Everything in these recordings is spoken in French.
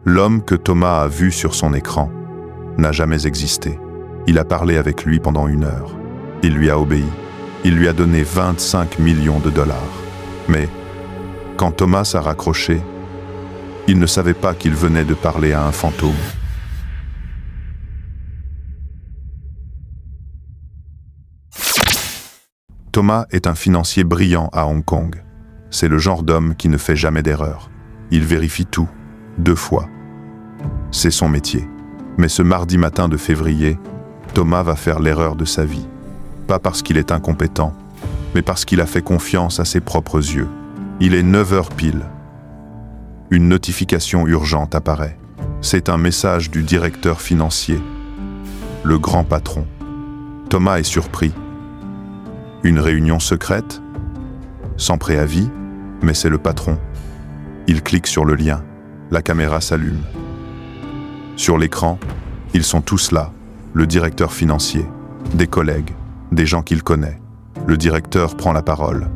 L'homme que Thomas a vu sur son écran n'a jamais existé. Il a parlé avec lui pendant 1 heure. Il lui a obéi. Il lui a donné 25 millions de dollars. Mais, quand Thomas a raccroché, il ne savait pas qu'il venait de parler à un fantôme. Thomas est un financier brillant à Hong Kong. C'est le genre d'homme qui ne fait jamais d'erreur. Il vérifie tout, 2 fois. C'est son métier. Mais ce mardi matin de février, Thomas va faire l'erreur de sa vie. Pas parce qu'il est incompétent, mais parce qu'il a fait confiance à ses propres yeux. Il est 9 heures pile. Une notification urgente apparaît. C'est un message du directeur financier, le grand patron. Thomas est surpris. Une réunion secrète? Sans préavis, mais c'est le patron. Il clique sur le lien. La caméra s'allume. Sur l'écran, ils sont tous là. Le directeur financier, des collègues, des gens qu'il connaît. Le directeur prend la parole.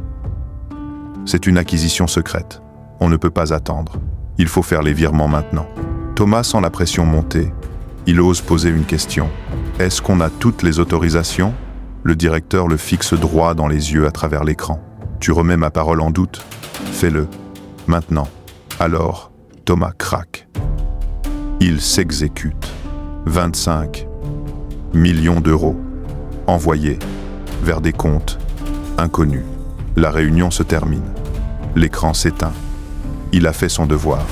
C'est une acquisition secrète. On ne peut pas attendre. Il faut faire les virements maintenant. Thomas sent la pression monter. Il ose poser une question. Est-ce qu'on a toutes les autorisations? Le directeur le fixe droit dans les yeux à travers l'écran. Tu remets ma parole en doute? Fais-le. Maintenant. Alors, Thomas craque. Il s'exécute. 25 millions d'euros envoyés vers des comptes inconnus. La réunion se termine. L'écran s'éteint. Il a fait son devoir.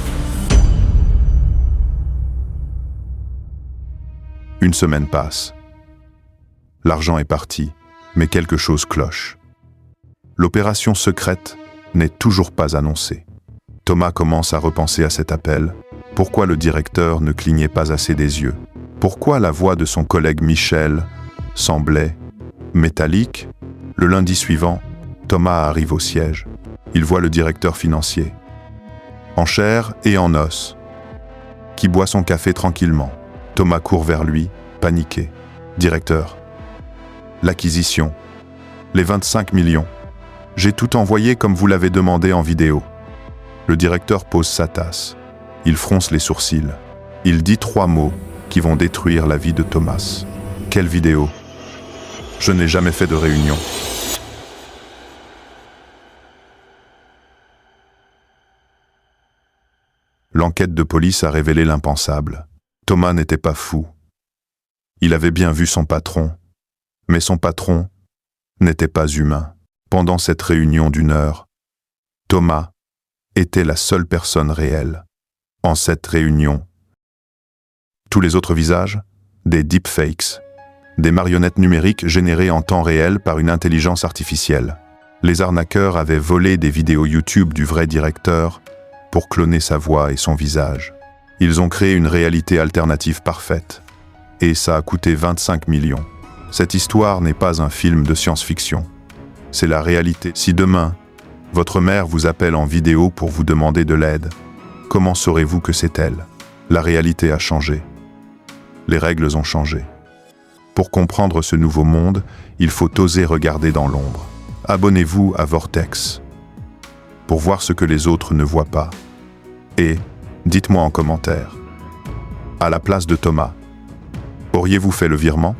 Une semaine passe. L'argent est parti, mais quelque chose cloche. L'opération secrète n'est toujours pas annoncée. Thomas commence à repenser à cet appel. Pourquoi le directeur ne clignait pas assez des yeux? Pourquoi la voix de son collègue Michel semblait métallique? Le lundi suivant, Thomas arrive au siège. Il voit le directeur financier, en chair et en os, qui boit son café tranquillement. Thomas court vers lui, paniqué. « Directeur, l'acquisition, les 25 millions, j'ai tout envoyé comme vous l'avez demandé en vidéo. » Le directeur pose sa tasse. Il fronce les sourcils. Il dit 3 mots qui vont détruire la vie de Thomas. « Quelle vidéo? Je n'ai jamais fait de réunion. » L'enquête de police a révélé l'impensable. Thomas n'était pas fou. Il avait bien vu son patron, mais son patron n'était pas humain. Pendant cette réunion d'1 heure, Thomas était la seule personne réelle. En cette réunion, tous les autres visages, des deepfakes, des marionnettes numériques générées en temps réel par une intelligence artificielle. Les arnaqueurs avaient volé des vidéos YouTube du vrai directeur pour cloner sa voix et son visage. Ils ont créé une réalité alternative parfaite. Et ça a coûté 25 millions. Cette histoire n'est pas un film de science-fiction. C'est la réalité. Si demain, votre mère vous appelle en vidéo pour vous demander de l'aide, comment saurez-vous que c'est elle? La réalité a changé. Les règles ont changé. Pour comprendre ce nouveau monde, il faut oser regarder dans l'ombre. Abonnez-vous à Vortex pour voir ce que les autres ne voient pas. Et dites-moi en commentaire, à la place de Thomas, auriez-vous fait le virement ?